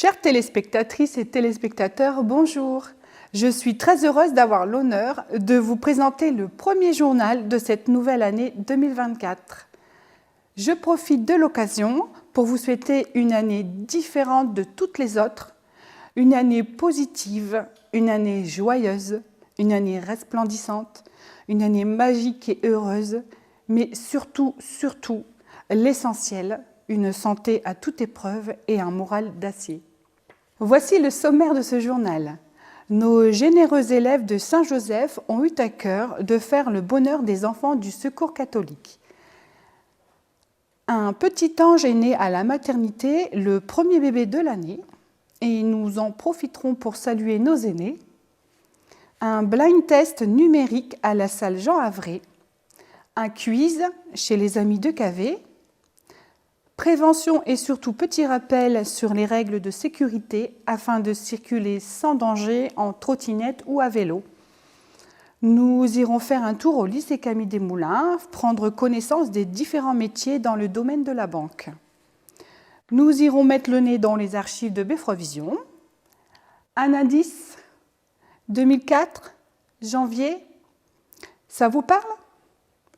Chères téléspectatrices et téléspectateurs, bonjour. Je suis très heureuse d'avoir l'honneur de vous présenter le premier journal de cette nouvelle année 2024. Je profite de l'occasion pour vous souhaiter une année différente de toutes les autres, une année positive, une année joyeuse, une année resplendissante, une année magique et heureuse, mais surtout, l'essentiel, une santé à toute épreuve et un moral d'acier. Voici le sommaire de ce journal. Nos généreux élèves de Saint-Joseph ont eu à cœur de faire le bonheur des enfants du Secours catholique. Un petit ange est né à la maternité, le premier bébé de l'année, et nous en profiterons pour saluer nos aînés. Un blind test numérique à la salle Jean Havret, un quiz chez les amis de KV, prévention et surtout petit rappel sur les règles de sécurité afin de circuler sans danger en trottinette ou à vélo. Nous irons faire un tour au lycée Camille Desmoulins, prendre connaissance des différents métiers dans le domaine de la banque. Nous irons mettre le nez dans les archives de Beffrevision. Un indice, 2004, janvier, ça vous parle ?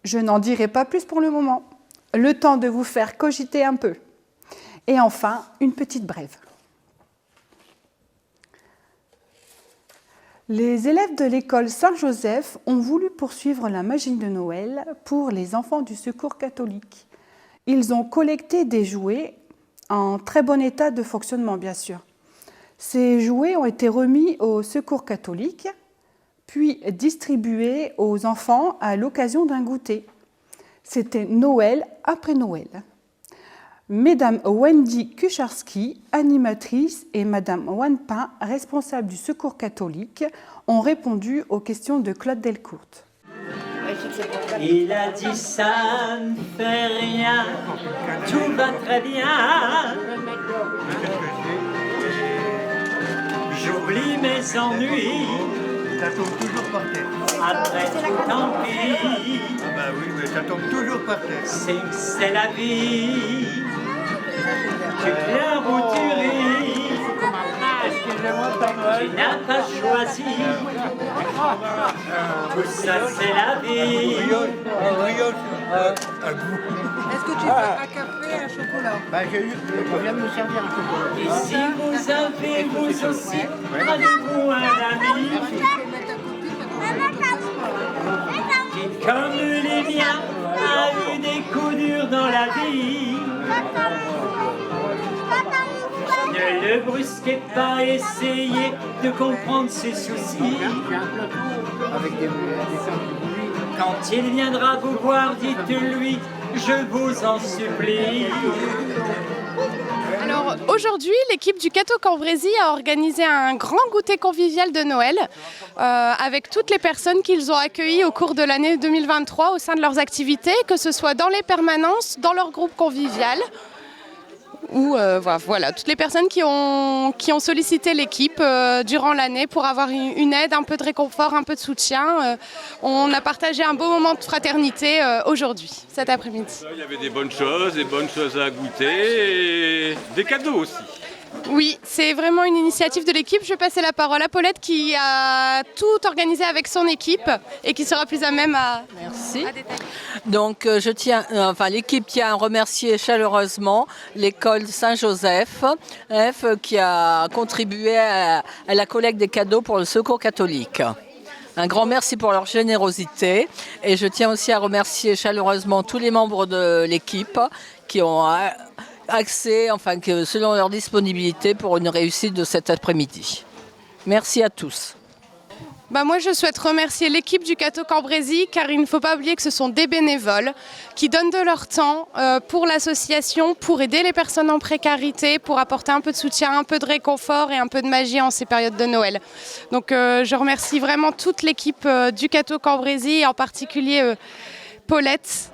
Je n'en dirai pas plus pour le moment. Le temps de vous faire cogiter un peu. Et enfin, une petite brève. Les élèves de l'école Saint-Joseph ont voulu poursuivre la magie de Noël pour les enfants du Secours catholique. Ils ont collecté des jouets en très bon état de fonctionnement, bien sûr. Ces jouets ont été remis au Secours catholique, puis distribués aux enfants à l'occasion d'un goûter. C'était Noël après Noël. Mesdames Wendy Kucharski, animatrice, et Madame Wanpin, responsable du Secours catholique, ont répondu aux questions de Claude Delcourt. Il a dit ça ne fait rien, tout va très bien. J'oublie mes ennuis. Ça tombe toujours par terre. Après tout, tant pis. Ah bah oui, mais ça tombe toujours par terre. C'est la vie. Tu pleures ou tu ris. Tu n'as pas choisi. Tout ça, c'est la vie. Une brioche, un goût. Est-ce que tu veux un café et un chocolat? Bah je viens de me servir un chocolat. Et si vous avez vous aussi, prenez-vous un ami qui, comme les miens, a eu des coups durs dans la vie. Ne le brusquez pas, essayez de comprendre ses soucis. Avec des Quand il viendra vous voir, dites-lui, je vous en supplie. Alors aujourd'hui, l'équipe du Cateau Cambrésis a organisé un grand goûter convivial de Noël avec toutes les personnes qu'ils ont accueillies au cours de l'année 2023 au sein de leurs activités, que ce soit dans les permanences, dans leur groupe convivial, ou voilà, toutes les personnes qui ont sollicité l'équipe durant l'année pour avoir une aide, un peu de réconfort, un peu de soutien. On a partagé un beau moment de fraternité aujourd'hui, cet après-midi. Il y avait des bonnes choses à goûter et des cadeaux aussi. Oui, c'est vraiment une initiative de l'équipe. Je vais passer la parole à Paulette qui a tout organisé avec son équipe et qui sera plus à même à détailler. Donc l'équipe tient à remercier chaleureusement l'école Saint-Joseph qui a contribué à la collecte des cadeaux pour le Secours catholique. Un grand merci pour leur générosité et je tiens aussi à remercier chaleureusement tous les membres de l'équipe qui ont accès, selon leur disponibilité, pour une réussite de cet après-midi. Merci à tous. Moi, je souhaite remercier l'équipe du Cateau Cambrésis car il ne faut pas oublier que ce sont des bénévoles qui donnent de leur temps pour l'association, pour aider les personnes en précarité, pour apporter un peu de soutien, un peu de réconfort et un peu de magie en ces périodes de Noël. Donc je remercie vraiment toute l'équipe du Cateau Cambrésis et en particulier Paulette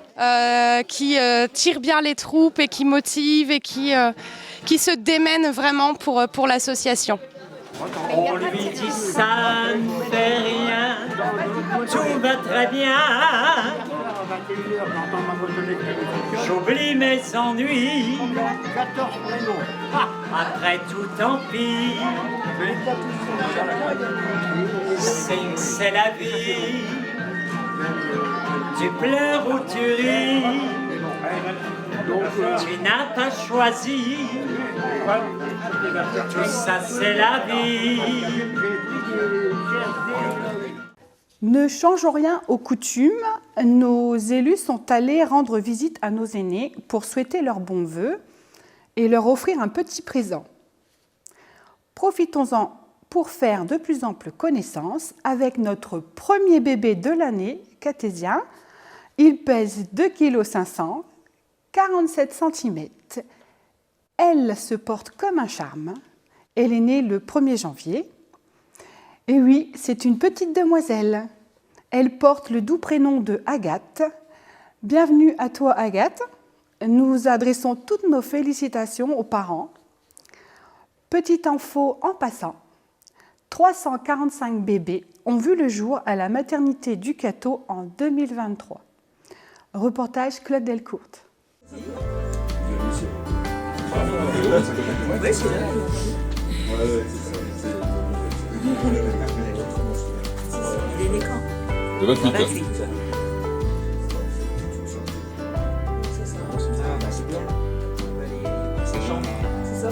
qui tire bien les troupes et qui motive et qui se démène vraiment pour l'association. On lui dit ça ne fait rien, tout va très bien. 21h, j'entends ma motoneige qui fonctionne. J'oublie mes ennuis. 14 prénoms. Après tout, tant pis. C'est la vie. Tu pleures ou tu ris. Tu n'as pas choisi. Tout ça, c'est la vie. Ne changeons rien aux coutumes, nos élus sont allés rendre visite à nos aînés pour souhaiter leurs bons vœux et leur offrir un petit présent. Profitons-en pour faire de plus amples connaissances avec notre premier bébé de l'année, Catésia. Il pèse 2,5 kg, 47 cm. Elle se porte comme un charme. Elle est née le 1er janvier. Et oui, c'est une petite demoiselle. Elle porte le doux prénom de Agathe. Bienvenue à toi, Agathe. Nous adressons toutes nos félicitations aux parents. Petite info en passant, 345 bébés ont vu le jour à la maternité du Cateau en 2023. Reportage Claude Delcourt. Il est né quand? Le 28. 28. C'est bien. C'est jambes. C'est ça.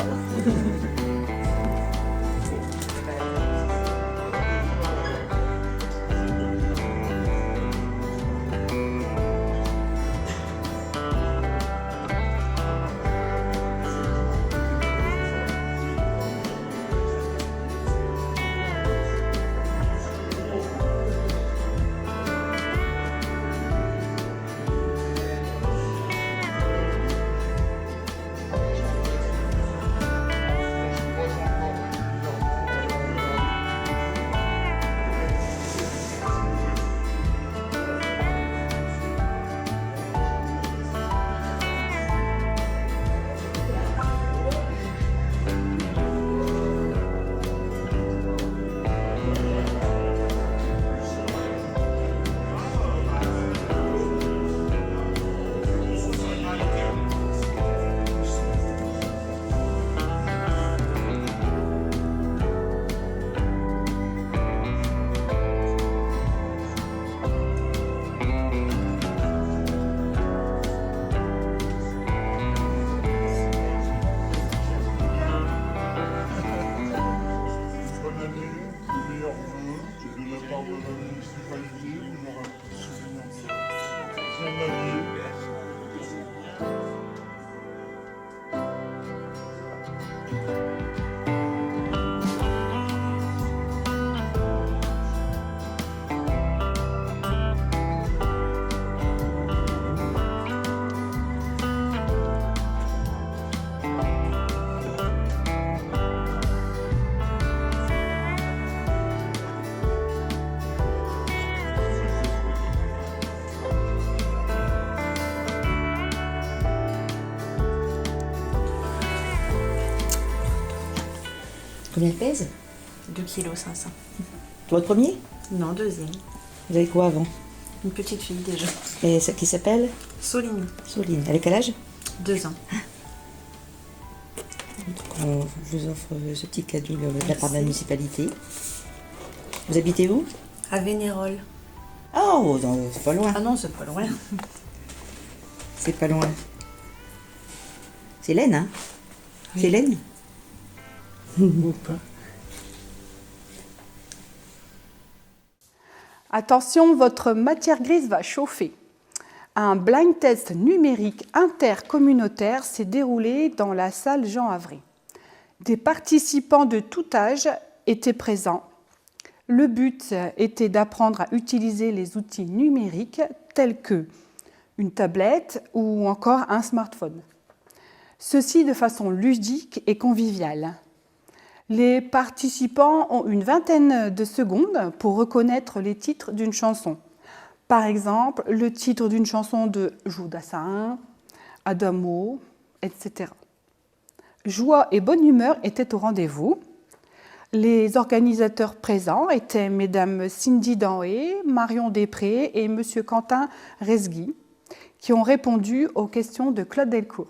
Combien elle pèse? 2,5 kg. Toi le premier? Non, deuxième. Vous avez quoi avant? Une petite fille déjà. Et celle qui s'appelle? Soline. Soline. Elle a quel âge? 2 ans. Donc on vous offre ce petit cadeau de la part de la municipalité. Vous habitez où? À Vénérolles. Oh, c'est pas loin. Ah non, c'est pas loin. C'est pas loin. C'est Hélène, hein? Oui. C'est Hélène? Ou pas. Attention, votre matière grise va chauffer. Un blind test numérique intercommunautaire s'est déroulé dans la salle Jean Havry. Des participants de tout âge étaient présents. Le but était d'apprendre à utiliser les outils numériques tels que une tablette ou encore un smartphone. Ceci de façon ludique et conviviale. Les participants ont une vingtaine de secondes pour reconnaître les titres d'une chanson. Par exemple, le titre d'une chanson de Jules Dassin, Adamo, etc. Joie et bonne humeur étaient au rendez-vous. Les organisateurs présents étaient mesdames Cindy Danhé, Marion Després et monsieur Quentin Resgui. qui ont répondu aux questions de Claude Delcourt.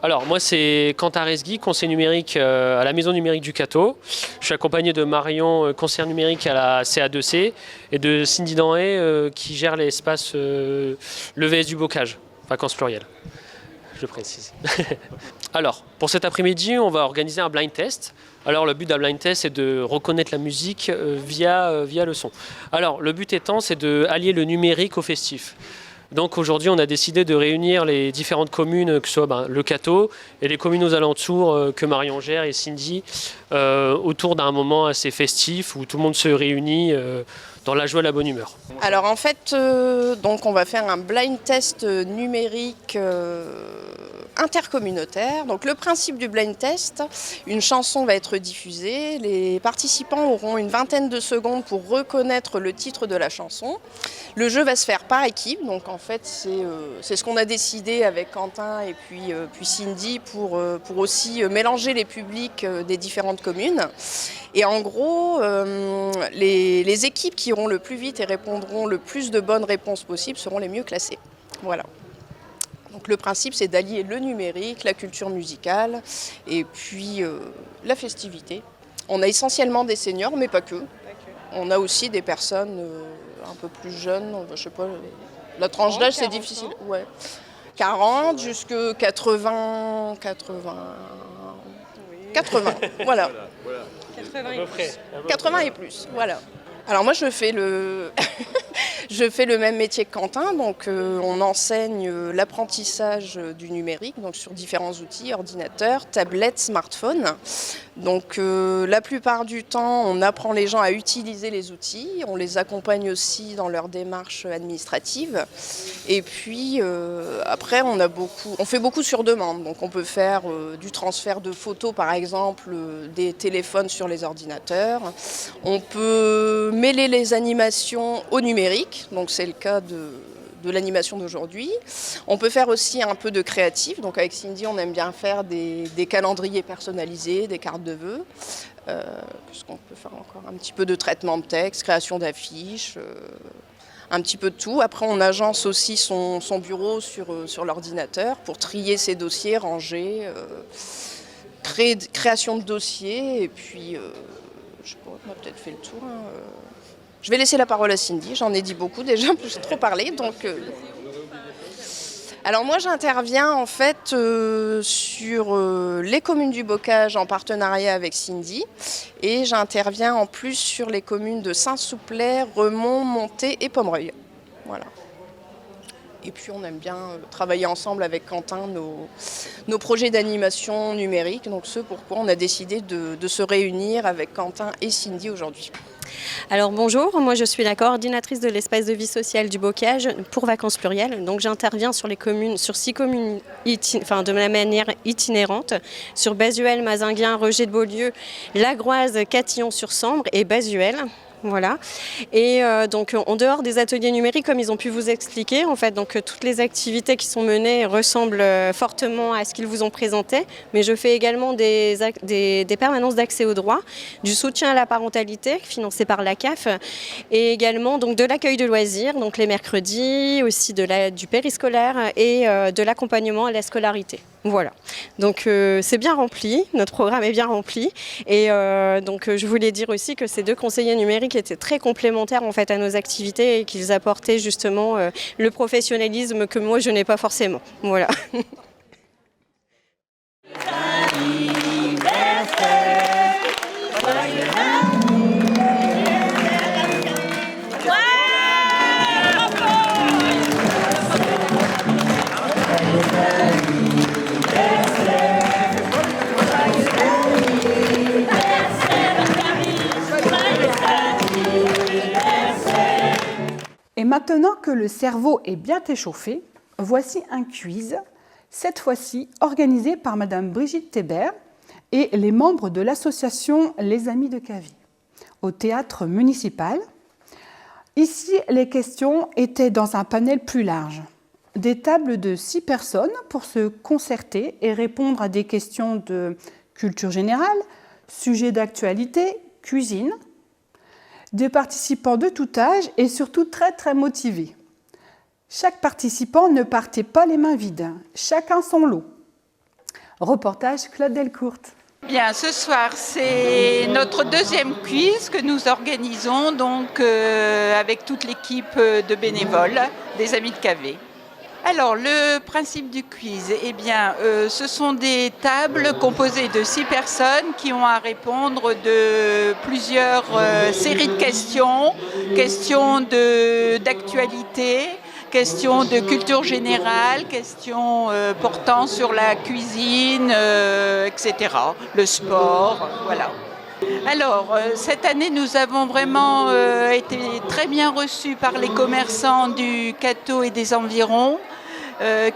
Alors moi c'est Quentin Resgui, conseiller numérique à la maison numérique du Cateau. Je suis accompagné de Marion, conseillère numérique à la CA2C, et de Cindy Danhé qui gère l'espace le VS du Bocage, vacances plurielles, je précise. Alors pour cet après-midi on va organiser un blind test. Alors le but d'un blind test c'est de reconnaître la musique via le son. Alors le but étant c'est d'allier le numérique au festif. Donc aujourd'hui, on a décidé de réunir les différentes communes, que ce soit le Cateau et les communes aux alentours que Marion gère et Cindy, autour d'un moment assez festif où tout le monde se réunit dans la joie et la bonne humeur. Alors en fait, donc on va faire un blind test numérique intercommunautaire. Donc le principe du blind test, une chanson va être diffusée, les participants auront une vingtaine de secondes pour reconnaître le titre de la chanson. Le jeu va se faire par équipe, donc en fait c'est ce qu'on a décidé avec Quentin et puis Cindy pour aussi mélanger les publics des différentes communes. Et en gros, les équipes qui iront le plus vite et répondront le plus de bonnes réponses possibles seront les mieux classées. Voilà. Donc le principe, c'est d'allier le numérique, la culture musicale et puis la festivité. On a essentiellement des seniors, mais pas que. On a aussi des personnes un peu plus jeunes, je sais pas, la tranche d'âge c'est difficile. Ouais. 40 jusqu'à 80, voilà. 80 et plus, voilà. Alors moi je fais le même métier que Quentin, donc on enseigne l'apprentissage du numérique, donc sur différents outils, ordinateurs, tablettes, smartphones. Donc la plupart du temps, on apprend les gens à utiliser les outils, on les accompagne aussi dans leur démarche administrative. Et puis après, on fait beaucoup sur demande, donc on peut faire du transfert de photos par exemple, des téléphones sur les ordinateurs. On peut mêler les animations au numérique, donc c'est le cas de l'animation d'aujourd'hui. On peut faire aussi un peu de créatif, donc avec Cindy on aime bien faire des calendriers personnalisés, des cartes de vœux. Qu'est-ce qu'on peut faire encore? Un petit peu de traitement de texte, création d'affiches, un petit peu de tout. Après on agence aussi son bureau sur l'ordinateur pour trier ses dossiers, ranger, création de dossiers et puis je sais pas, on a peut-être fait le tour. Je vais laisser la parole à Cindy, j'en ai dit beaucoup déjà, j'ai trop parlé. Donc, Alors moi j'interviens en fait sur les communes du Bocage en partenariat avec Cindy et j'interviens en plus sur les communes de Saint-Souplet, Remont, Monté et Pomereuil. Voilà. Et puis on aime bien travailler ensemble avec Quentin nos projets d'animation numérique, donc ce pourquoi on a décidé de se réunir avec Quentin et Cindy aujourd'hui. Alors bonjour, moi je suis la coordinatrice de l'espace de vie sociale du Bocage pour Vacances Plurielles. Donc j'interviens sur 6 communes de la manière itinérante, sur Bazuel, Mazinguin, Regé de Beaulieu, Lagroise, Catillon-sur-Sambre et Bazuel. Voilà. Et donc en dehors des ateliers numériques, comme ils ont pu vous expliquer, en fait, donc toutes les activités qui sont menées ressemblent fortement à ce qu'ils vous ont présenté. Mais je fais également des permanences d'accès au droit, du soutien à la parentalité financé par la CAF, et également donc de l'accueil de loisirs, donc les mercredis, aussi du périscolaire et de l'accompagnement à la scolarité. Voilà, donc c'est bien rempli, notre programme est bien rempli et donc je voulais dire aussi que ces 2 conseillers numériques étaient très complémentaires en fait à nos activités et qu'ils apportaient justement le professionnalisme que moi je n'ai pas forcément. Voilà. Et maintenant que le cerveau est bien échauffé, voici un quiz, cette fois-ci organisé par Madame Brigitte Thébert et les membres de l'association Les Amis de Cavie, au théâtre municipal. Ici, les questions étaient dans un panel plus large. Des tables de 6 personnes pour se concerter et répondre à des questions de culture générale, sujets d'actualité, cuisine. Des participants de tout âge et surtout très très motivés. Chaque participant ne partait pas les mains vides, chacun son lot. Reportage Claude Delcourte. Bien, ce soir, c'est notre deuxième quiz que nous organisons donc avec toute l'équipe de bénévoles des Amis de KV. Alors, le principe du quiz, eh bien, ce sont des tables composées de 6 personnes qui ont à répondre de plusieurs séries de questions, questions d'actualité, questions de culture générale, questions portant sur la cuisine, etc., le sport, voilà. Alors, cette année, nous avons vraiment été très bien reçus par les commerçants du Cateau et des environs,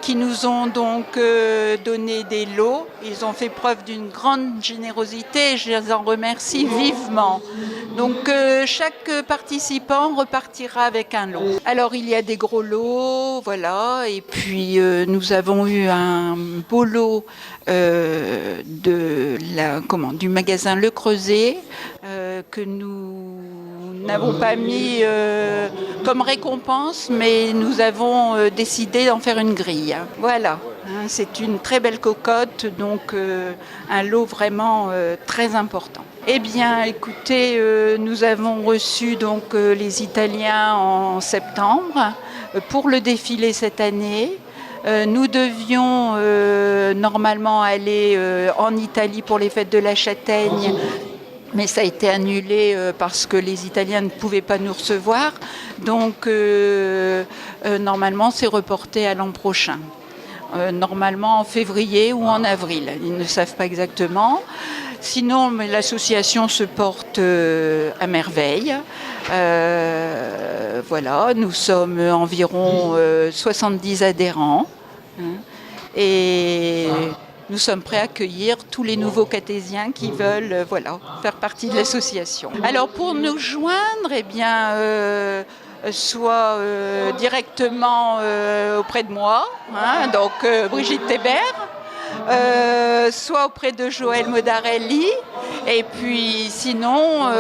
qui nous ont donc donné des lots. Ils ont fait preuve d'une grande générosité et je les en remercie vivement. Donc chaque participant repartira avec un lot. Alors il y a des gros lots, voilà, et puis nous avons eu un beau lot du magasin Le Creuset que nous n'avons pas mis comme récompense, mais nous avons décidé d'en faire une grille. Voilà, c'est une très belle cocotte, donc un lot vraiment très important. Eh bien, écoutez, nous avons reçu donc les Italiens en septembre pour le défilé cette année. Nous devions normalement aller en Italie pour les fêtes de la Châtaigne, mais ça a été annulé parce que les Italiens ne pouvaient pas nous recevoir. Donc, normalement, c'est reporté à l'an prochain. Normalement en février ou en avril. Ils ne savent pas exactement. Sinon, l'association se porte à merveille. Voilà, nous sommes environ 70 adhérents. Et nous sommes prêts à accueillir tous les nouveaux catésiens qui veulent faire partie de l'association. Alors pour nous joindre, eh bien, soit directement auprès de moi, donc Brigitte Thébert, soit auprès de Joël Modarelli, et puis sinon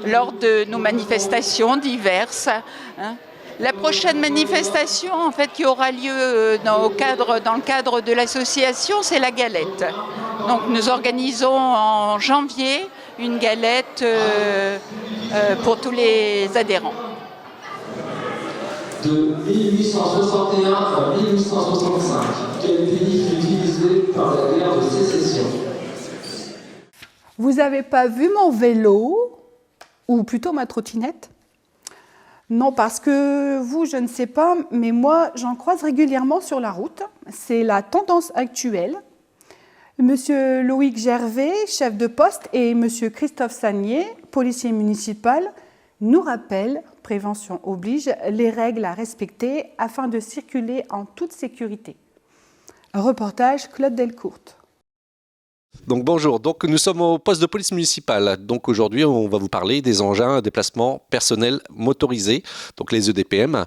lors de nos manifestations diverses. La prochaine manifestation, en fait, qui aura lieu dans le cadre de l'association, c'est la galette. Donc nous organisons en janvier une galette pour tous les adhérents. De 1861 à 1865, quel pays fut divisé par la guerre de sécession? Vous n'avez pas vu mon vélo, ou plutôt ma trottinette? Non, parce que vous, je ne sais pas, mais moi, j'en croise régulièrement sur la route. C'est la tendance actuelle. Monsieur Loïc Gervais, chef de poste, et monsieur Christophe Sagnier, policier municipal, nous rappellent, prévention oblige, les règles à respecter afin de circuler en toute sécurité. Un reportage Claude Delcourte. Donc bonjour, donc nous sommes au poste de police municipale. Donc aujourd'hui on va vous parler des engins à déplacement personnel motorisés, donc les EDPM.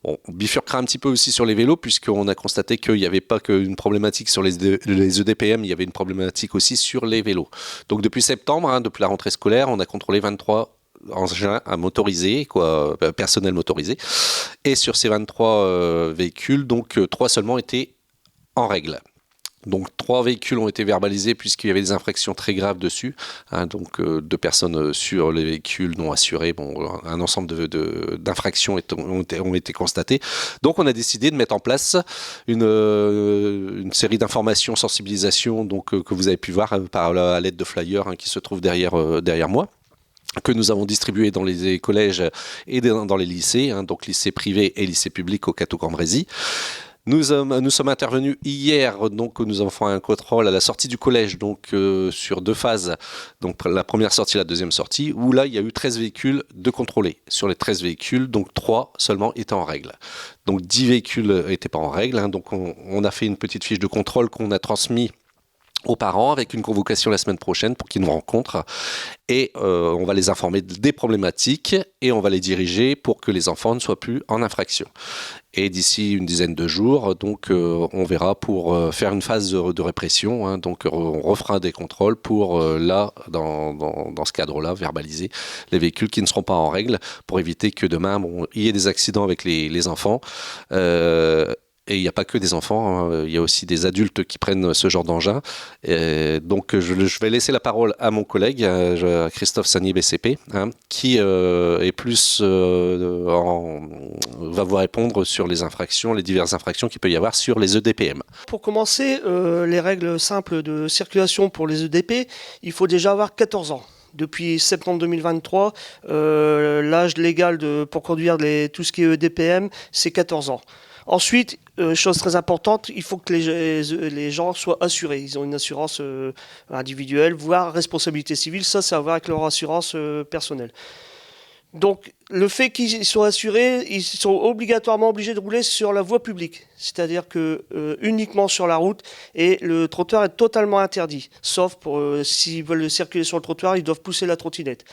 On bifurquera un petit peu aussi sur les vélos puisqu'on a constaté qu'il n'y avait pas qu'une problématique sur les EDPM, il y avait une problématique aussi sur les vélos. Donc depuis septembre, depuis la rentrée scolaire, on a contrôlé 23 engins à motoriser, personnel motorisé. Et sur ces 23 véhicules, donc 3 seulement étaient en règle. Donc 3 véhicules ont été verbalisés puisqu'il y avait des infractions très graves dessus. Donc 2 personnes sur les véhicules non assurés. Bon, un ensemble d'infractions ont été constatées. Donc on a décidé de mettre en place une série d'informations, sensibilisation donc, que vous avez pu voir à l'aide de flyers qui se trouvent derrière moi, que nous avons distribué dans les collèges et dans les lycées, donc lycées privés et lycées publics au Cateau-Cambrésis. Nous sommes intervenus hier, donc nous avons fait un contrôle à la sortie du collège, donc sur 2 phases, donc la première sortie et la deuxième sortie, où là il y a eu 13 véhicules de contrôlés. Sur les 13 véhicules, donc 3 seulement étaient en règle. Donc 10 véhicules n'étaient pas en règle, donc on a fait une petite fiche de contrôle qu'on a transmise aux parents avec une convocation la semaine prochaine pour qu'ils nous rencontrent et on va les informer des problématiques et on va les diriger pour que les enfants ne soient plus en infraction. Et d'ici une dizaine de jours, donc on verra pour faire une phase de répression. Hein, donc on refera des contrôles pour dans ce cadre-là verbaliser les véhicules qui ne seront pas en règle pour éviter que demain il y ait des accidents avec les enfants. Et il n'y a pas que des enfants, hein, il y a aussi des adultes qui prennent ce genre d'engin. Donc je vais laisser la parole à mon collègue, à Christophe Sagnier, BCP, hein, qui est plus va vous répondre sur les infractions, les diverses infractions qu'il peut y avoir sur les EDPM. Pour commencer, les règles simples de circulation pour les EDP, il faut déjà avoir 14 ans. Depuis septembre 2023, l'âge légal pour conduire tout ce qui est EDPM, c'est 14 ans. Ensuite, chose très importante, il faut que les gens soient assurés. Ils ont une assurance individuelle, voire responsabilité civile. Ça à voir avec leur assurance personnelle. Donc, le fait qu'ils soient assurés, ils sont obligatoirement obligés de rouler sur la voie publique. C'est-à-dire que uniquement sur la route, et le trottoir est totalement interdit. Sauf s'ils veulent circuler sur le trottoir, ils doivent pousser la trottinette.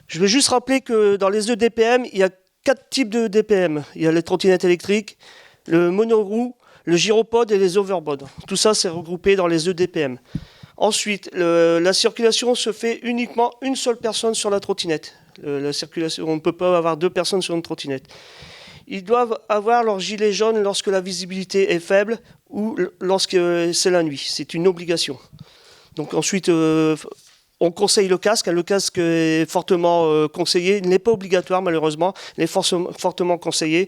Je vais juste rappeler que dans les EDPM, il y a 4 types de DPM. Il y a les trottinettes électriques, le monoroue, le gyropode et les overboards. Tout ça, c'est regroupé dans les EDPM. Ensuite, la circulation se fait uniquement une seule personne sur la trottinette. La circulation, on ne peut pas avoir 2 personnes sur une trottinette. Ils doivent avoir leur gilet jaune lorsque la visibilité est faible ou lorsque c'est la nuit. C'est une obligation. Donc ensuite... on conseille le casque. Le casque est fortement conseillé. Il n'est pas obligatoire, malheureusement. Il est fortement conseillé.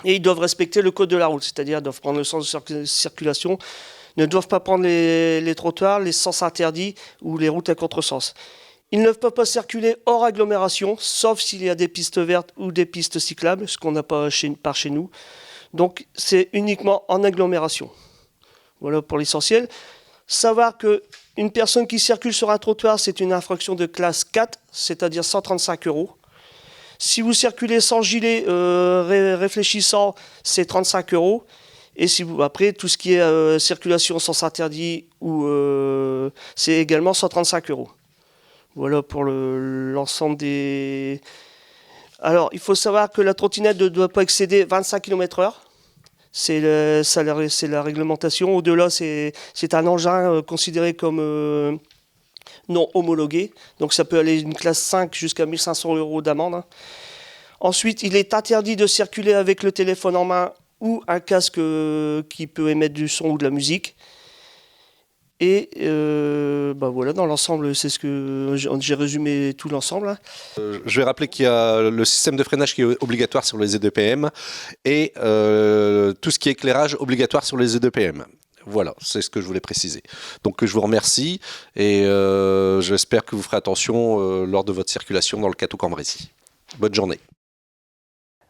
Et ils doivent respecter le code de la route. C'est-à-dire ils doivent prendre le sens de circulation. Ils ne doivent pas prendre les trottoirs, les sens interdits ou les routes à contresens. Ils ne peuvent pas circuler hors agglomération, sauf s'il y a des pistes vertes ou des pistes cyclables, ce qu'on n'a pas par chez nous. Donc, c'est uniquement en agglomération. Voilà pour l'essentiel. Savoir qu'une personne qui circule sur un trottoir, c'est une infraction de classe 4, c'est-à-dire 135 €. Si vous circulez sans gilet réfléchissant, c'est 35 €. Et après, tout ce qui est circulation sens interdit, c'est également 135 €. Voilà pour l'ensemble des... Alors, il faut savoir que la trottinette ne doit pas excéder 25 km/h. C'est la réglementation. Au-delà, c'est un engin considéré comme non homologué. Donc ça peut aller d'une classe 5 jusqu'à 1 500 € d'amende. Hein. Ensuite, il est interdit de circuler avec le téléphone en main ou un casque qui peut émettre du son ou de la musique. Et voilà, dans l'ensemble, c'est ce que j'ai résumé tout l'ensemble. Hein. Je vais rappeler qu'il y a le système de freinage qui est obligatoire sur les EDPM et tout ce qui est éclairage obligatoire sur les EDPM. Voilà, c'est ce que je voulais préciser. Donc je vous remercie et j'espère que vous ferez attention lors de votre circulation dans le Cateau-Cambrésis. Bonne journée.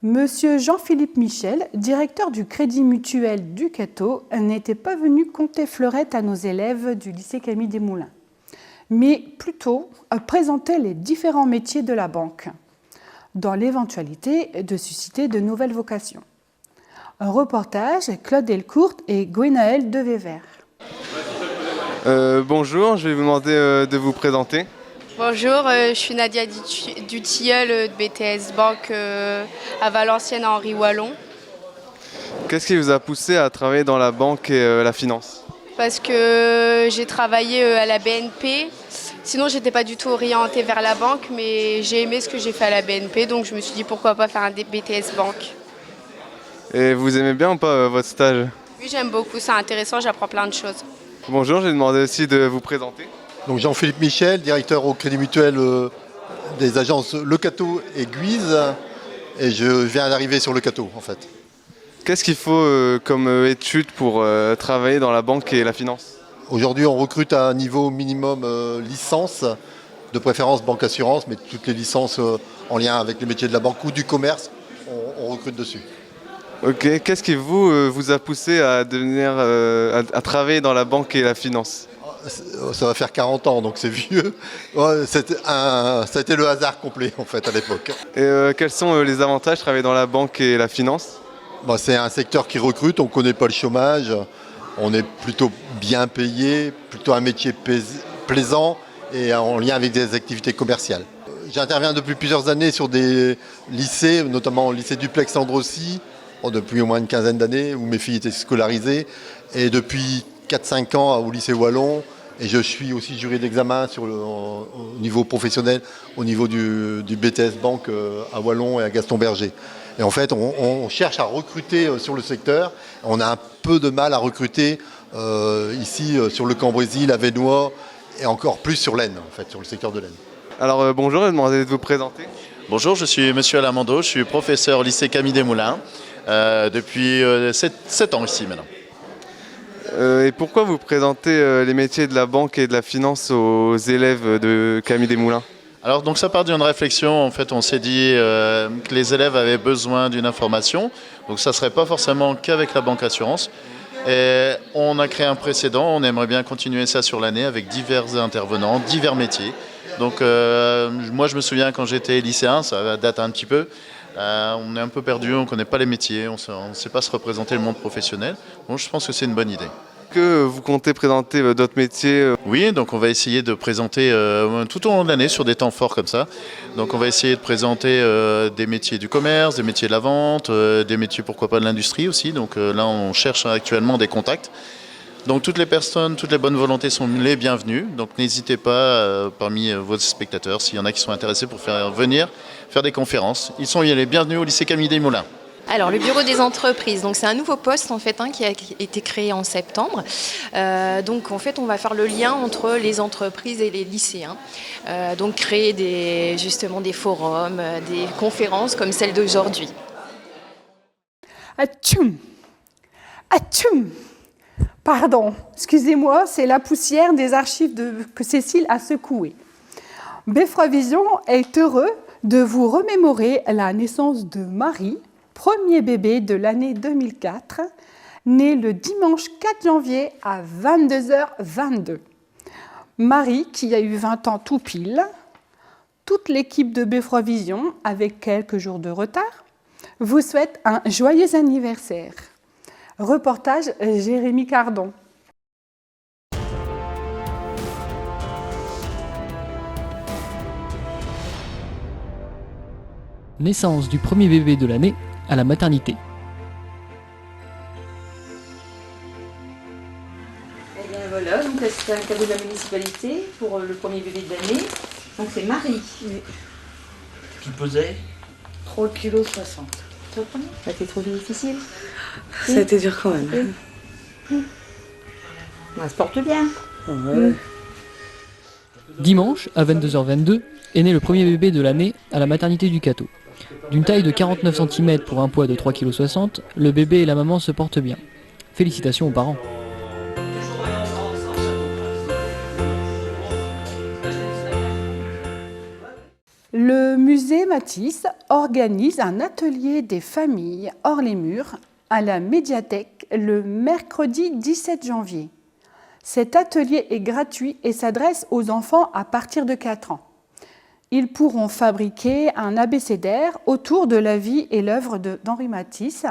Monsieur Jean-Philippe Michel, directeur du Crédit Mutuel du Cateau, n'était pas venu compter fleurette à nos élèves du lycée Camille Desmoulins, mais plutôt présenter les différents métiers de la banque, dans l'éventualité de susciter de nouvelles vocations. Un reportage, Claude Delcourt et Gwenaël Devévert. Bonjour, je vais vous demander de vous présenter. Bonjour, je suis Nadia Dutilleul de BTS Banque à Valenciennes, à Henri Wallon. Qu'est-ce qui vous a poussé à travailler dans la banque et la finance? Parce que j'ai travaillé à la BNP, sinon j'étais pas du tout orientée vers la banque, mais j'ai aimé ce que j'ai fait à la BNP, donc je me suis dit pourquoi pas faire un BTS Banque. Et vous aimez bien ou pas votre stage? Oui, j'aime beaucoup, c'est intéressant, j'apprends plein de choses. Bonjour, j'ai demandé aussi de vous présenter. Donc Jean-Philippe Michel, directeur au Crédit Mutuel des agences Le Cateau et Guise, et je viens d'arriver sur Le Cateau en fait. Qu'est-ce qu'il faut comme études pour travailler dans la banque et la finance? Aujourd'hui on recrute à un niveau minimum licence, de préférence banque assurance, mais toutes les licences en lien avec les métiers de la banque ou du commerce, on recrute dessus. Ok, qu'est-ce qui vous a poussé à devenir à travailler dans la banque et la finance? Ça va faire 40 ans, donc c'est vieux. Ouais, ça a été le hasard complet, en fait, à l'époque. Et quels sont les avantages de travailler dans la banque et la finance? C'est un secteur qui recrute, on ne connaît pas le chômage. On est plutôt bien payé, plutôt un métier plaisant et en lien avec des activités commerciales. J'interviens depuis plusieurs années sur des lycées, notamment au lycée Duplex Androssi, depuis au moins une quinzaine d'années, où mes filles étaient scolarisées, et depuis 4-5 ans au lycée Wallon, et je suis aussi jury d'examen au niveau professionnel, au niveau du BTS Banque à Wallon et à Gaston Berger. Et en fait, on cherche à recruter sur le secteur, on a un peu de mal à recruter ici sur le Cambrésis, la Vénois, et encore plus sur l'Aisne, en fait, sur le secteur de l'Aisne. Alors bonjour, je vais demander de vous présenter. Bonjour, je suis monsieur Alain Mando, je suis professeur au lycée Camille Desmoulins depuis 7 ans ici maintenant. Et pourquoi vous présentez les métiers de la banque et de la finance aux élèves de Camille Desmoulins? Alors donc ça part d'une réflexion, en fait on s'est dit que les élèves avaient besoin d'une information, donc ça ne serait pas forcément qu'avec la banque assurance. Et on a créé un précédent, on aimerait bien continuer ça sur l'année avec divers intervenants, divers métiers. Donc moi je me souviens quand j'étais lycéen, ça date un petit peu, on est un peu perdu, on ne connaît pas les métiers, on ne sait pas se représenter le monde professionnel. Donc je pense que c'est une bonne idée. Que vous comptez présenter d'autres métiers? Oui, donc on va essayer de présenter tout au long de l'année sur des temps forts comme ça. Donc on va essayer de présenter des métiers du commerce, des métiers de la vente, des métiers pourquoi pas de l'industrie aussi. Donc là on cherche actuellement des contacts. Donc toutes les personnes, toutes les bonnes volontés sont les bienvenues. Donc n'hésitez pas parmi vos spectateurs, s'il y en a qui sont intéressés pour venir faire des conférences. Ils sont les bienvenus au lycée Camille Desmoulins. Alors le bureau des entreprises, donc c'est un nouveau poste en fait qui a été créé en septembre. Donc en fait on va faire le lien entre les entreprises et les lycéens. Donc créer justement des forums, des conférences comme celle d'aujourd'hui. Atchoum! Atchoum! Pardon, excusez-moi, c'est la poussière des archives que Cécile a secouées. Beffroivision est heureux de vous remémorer la naissance de Marie, premier bébé de l'année 2004, né le dimanche 4 janvier à 22h22. Marie, qui a eu 20 ans tout pile, toute l'équipe de Beffroivision, avec quelques jours de retard, vous souhaite un joyeux anniversaire. Reportage Jérémy Cardon. Naissance du premier bébé de l'année à la maternité. Et bien voilà, donc c'est un cadeau de la municipalité pour le premier bébé de l'année. Donc c'est Marie. Oui. Qui pesait 3,60 kg. Ça a été trop difficile. Ça a été dur quand même. On se porte bien. Ouais. Dimanche, à 22h22, est né le premier bébé de l'année à la maternité du Cateau. D'une taille de 49 cm pour un poids de 3,60 kg, le bébé et la maman se portent bien. Félicitations aux parents. Le musée Matisse organise un atelier des familles hors les murs à la médiathèque le mercredi 17 janvier. Cet atelier est gratuit et s'adresse aux enfants à partir de 4 ans. Ils pourront fabriquer un abécédaire autour de la vie et l'œuvre d'Henri Matisse.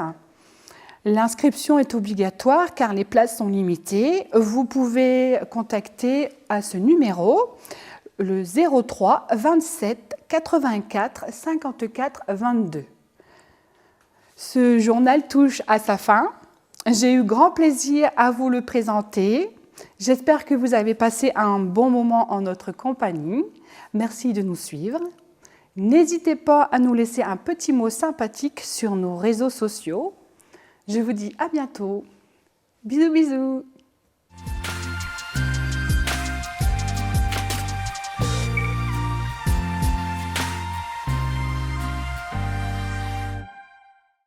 L'inscription est obligatoire car les places sont limitées. Vous pouvez contacter à ce numéro le 03 27 84 54 22. Ce journal touche à sa fin. J'ai eu grand plaisir à vous le présenter. J'espère que vous avez passé un bon moment en notre compagnie. Merci de nous suivre. N'hésitez pas à nous laisser un petit mot sympathique sur nos réseaux sociaux. Je vous dis à bientôt. Bisous, bisous.